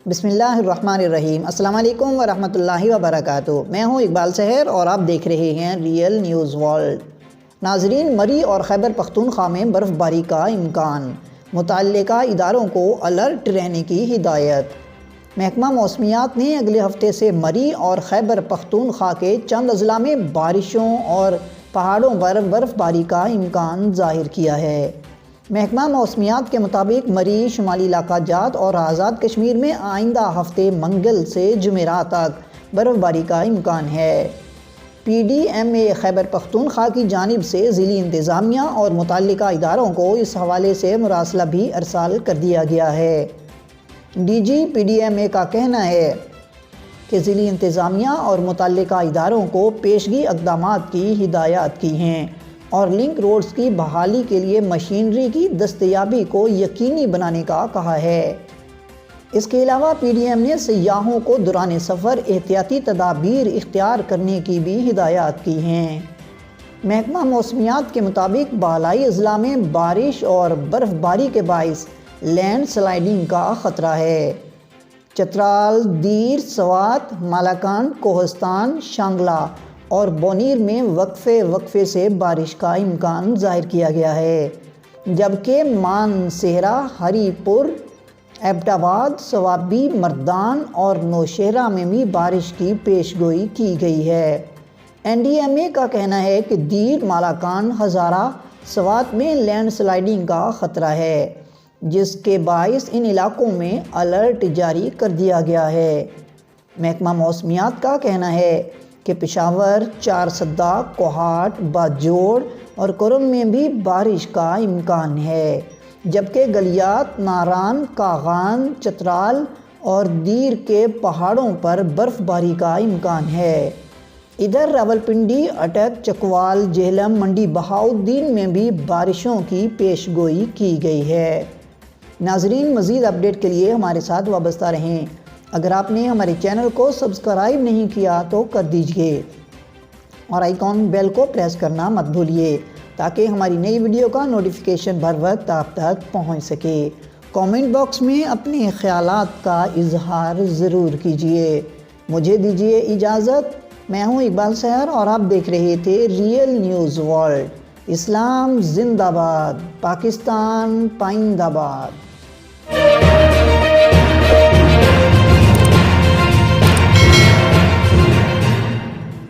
بسم اللہ الرحمن الرحیم۔ السلام علیکم ورحمۃ اللہ وبرکاتہ۔ میں ہوں اقبال سحر اور آپ دیکھ رہے ہیں ریئل نیوز ورلڈ۔ ناظرین، مری اور خیبر پختونخوا میں برف باری کا امکان، متعلقہ اداروں کو الرٹ رہنے کی ہدایت۔ محکمہ موسمیات نے اگلے ہفتے سے مری اور خیبر پختونخوا کے چند اضلاع میں بارشوں اور پہاڑوں پر برف باری کا امکان ظاہر کیا ہے۔ محکمہ موسمیات کے مطابق مری، شمالی علاقہ جات اور آزاد کشمیر میں آئندہ ہفتے منگل سے جمعرات تک برف باری کا امکان ہے۔ پی ڈی ایم اے خیبر پختونخوا کی جانب سے ضلعی انتظامیہ اور متعلقہ اداروں کو اس حوالے سے مراسلہ بھی ارسال کر دیا گیا ہے۔ D G P D M A کا کہنا ہے کہ ضلعی انتظامیہ اور متعلقہ اداروں کو پیشگی اقدامات کی ہدایات کی ہیں اور لنک روڈز کی بحالی کے لیے مشینری کی دستیابی کو یقینی بنانے کا کہا ہے۔ اس کے علاوہ پی ڈی ایم نے سیاحوں کو دوران سفر احتیاطی تدابیر اختیار کرنے کی بھی ہدایات کی ہیں۔ محکمہ موسمیات کے مطابق بالائی اضلاع میں بارش اور برف باری کے باعث لینڈ سلائیڈنگ کا خطرہ ہے۔ چترال، دیر، سوات، مالاکنڈ، کوہستان، شانگلہ اور بونیر میں وقفے سے بارش کا امکان ظاہر کیا گیا ہے، جبکہ مانسہرہ، ہری پور، ایبٹ آباد، صوابی، مردان اور نوشہرہ میں بھی بارش کی پیش گوئی کی گئی ہے۔ این ڈی ایم اے کا کہنا ہے کہ دیر، مالاکنڈ، ہزارہ، سوات میں لینڈ سلائیڈنگ کا خطرہ ہے، جس کے باعث ان علاقوں میں الرٹ جاری کر دیا گیا ہے۔ محکمہ موسمیات کا کہنا ہے کہ پشاور، چارسدہ، کوہاٹ، باجوڑ اور کرم میں بھی بارش کا امکان ہے، جبکہ گلیات، ناران، کاغان، چترال اور دیر کے پہاڑوں پر برف باری کا امکان ہے۔ ادھر راولپنڈی، اٹک، چکوال، جہلم، منڈی بہاؤالدین میں بھی بارشوں کی پیش گوئی کی گئی ہے۔ ناظرین، مزید اپڈیٹ کے لیے ہمارے ساتھ وابستہ رہیں۔ اگر آپ نے ہمارے چینل کو سبسکرائب نہیں کیا تو کر دیجئے اور آئیکن بیل کو پریس کرنا مت بھولیے تاکہ ہماری نئی ویڈیو کا نوٹیفیکیشن بر وقت آپ تک پہنچ سکے۔ کامنٹ باکس میں اپنے خیالات کا اظہار ضرور کیجئے۔ مجھے دیجئے اجازت۔ میں ہوں اقبال سحر اور آپ دیکھ رہے تھے ریئل نیوز ورلڈ۔ اسلام زندہ باد، پاکستان پائندہ باد۔